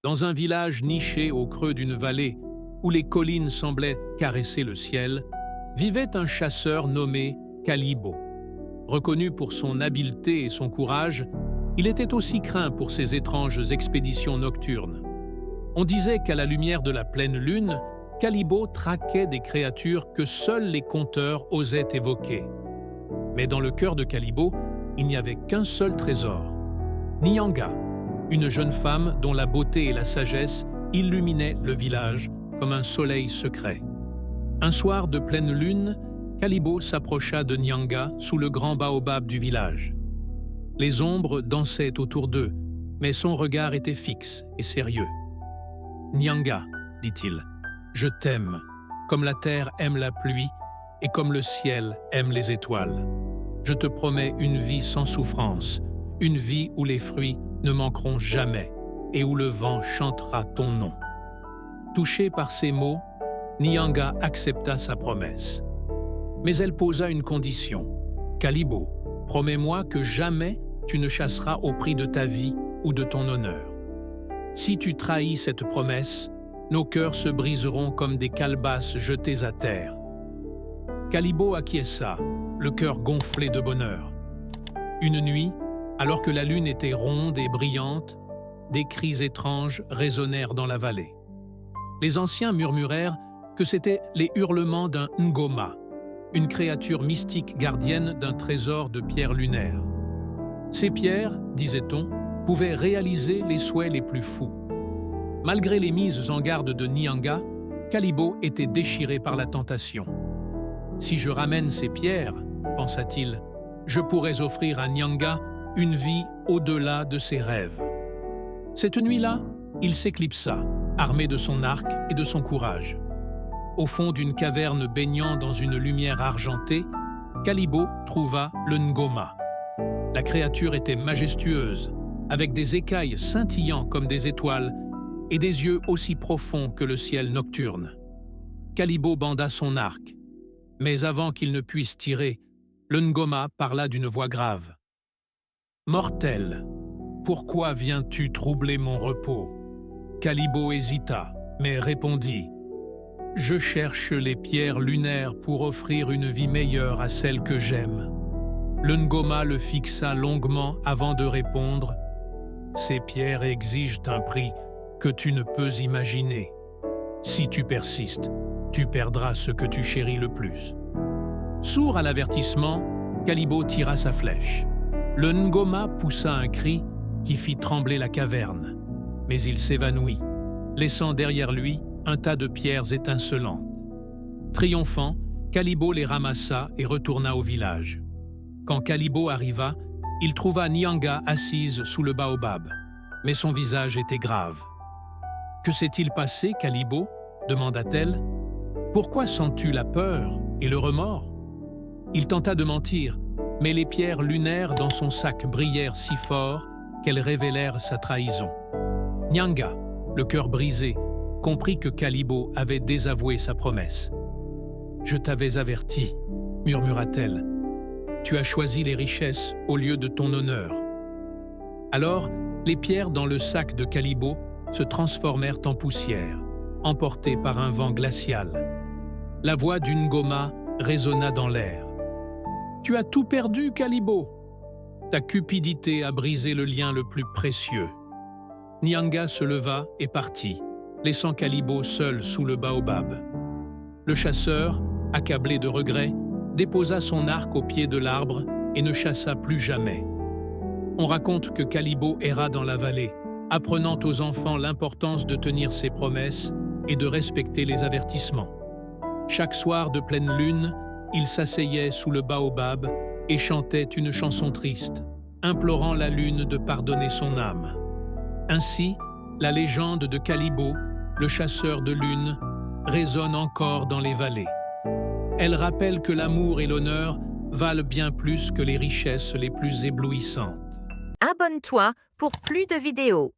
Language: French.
Dans un village niché au creux d'une vallée, où les collines semblaient caresser le ciel, vivait un chasseur nommé Calibo. Reconnu pour son habileté et son courage, il était aussi craint pour ses étranges expéditions nocturnes. On disait qu'à la lumière de la pleine lune, Calibo traquait des créatures que seuls les conteurs osaient évoquer. Mais dans le cœur de Calibo, il n'y avait qu'un seul trésor. Nyanga, une jeune femme dont la beauté et la sagesse illuminaient le village comme un soleil secret. Un soir de pleine lune, Calibo s'approcha de Nyanga sous le grand baobab du village. Les ombres dansaient autour d'eux, mais son regard était fixe et sérieux. « Nyanga, dit-il, je t'aime, comme la terre aime la pluie et comme le ciel aime les étoiles. Je te promets une vie sans souffrance, une vie où les fruits ne manqueront jamais et où le vent chantera ton nom. » Touché par ces mots, Nyanga accepta sa promesse. Mais elle posa une condition. « Calibo, promets-moi que jamais tu ne chasseras au prix de ta vie ou de ton honneur. Si tu trahis cette promesse, nos cœurs se briseront comme des calebasses jetées à terre. » Calibo acquiesça, le cœur gonflé de bonheur. Une nuit, alors que la lune était ronde et brillante, des cris étranges résonnèrent dans la vallée. Les anciens murmurèrent que c'étaient les hurlements d'un Ngoma, une créature mystique gardienne d'un trésor de pierres lunaires. Ces pierres, disait-on, pouvaient réaliser les souhaits les plus fous. Malgré les mises en garde de Nyanga, Calibo était déchiré par la tentation. « Si je ramène ces pierres, pensa-t-il, je pourrais offrir à Nyanga une vie au-delà de ses rêves. » Cette nuit-là, il s'éclipsa, armé de son arc et de son courage. Au fond d'une caverne baignant dans une lumière argentée, Calibo trouva le Ngoma. La créature était majestueuse, avec des écailles scintillant comme des étoiles et des yeux aussi profonds que le ciel nocturne. Calibo banda son arc, mais avant qu'il ne puisse tirer, le Ngoma parla d'une voix grave. « Mortel, pourquoi viens-tu troubler mon repos ?» Calibo hésita, mais répondit « Je cherche les pierres lunaires pour offrir une vie meilleure à celle que j'aime. » Le Ngoma le fixa longuement avant de répondre « Ces pierres exigent un prix que tu ne peux imaginer. Si tu persistes, tu perdras ce que tu chéris le plus. » Sourd à l'avertissement, Calibo tira sa flèche. Le Ngoma poussa un cri qui fit trembler la caverne, mais il s'évanouit, laissant derrière lui un tas de pierres étincelantes. Triomphant, Calibo les ramassa et retourna au village. Quand Calibo arriva, il trouva Nyanga assise sous le baobab, mais son visage était grave. « Que s'est-il passé, Calibo » demanda-t-elle. « Pourquoi sens-tu la peur et le remords ?» Il tenta de mentir, mais les pierres lunaires dans son sac brillèrent si fort qu'elles révélèrent sa trahison. Nyanga, le cœur brisé, comprit que Calibo avait désavoué sa promesse. « Je t'avais averti, » murmura-t-elle. « Tu as choisi les richesses au lieu de ton honneur. » Alors, les pierres dans le sac de Calibo se transformèrent en poussière, emportées par un vent glacial. La voix d'une Ngoma résonna dans l'air. « Tu as tout perdu, Calibo. Ta cupidité a brisé le lien le plus précieux. » Nyanga se leva et partit, laissant Calibo seul sous le baobab. Le chasseur, accablé de regrets, déposa son arc au pied de l'arbre et ne chassa plus jamais. On raconte que Calibo erra dans la vallée, apprenant aux enfants l'importance de tenir ses promesses et de respecter les avertissements. Chaque soir de pleine lune, il s'asseyait sous le baobab et chantait une chanson triste, implorant la lune de pardonner son âme. Ainsi, la légende de Calibo, le chasseur de lune, résonne encore dans les vallées. Elle rappelle que l'amour et l'honneur valent bien plus que les richesses les plus éblouissantes. Abonne-toi pour plus de vidéos.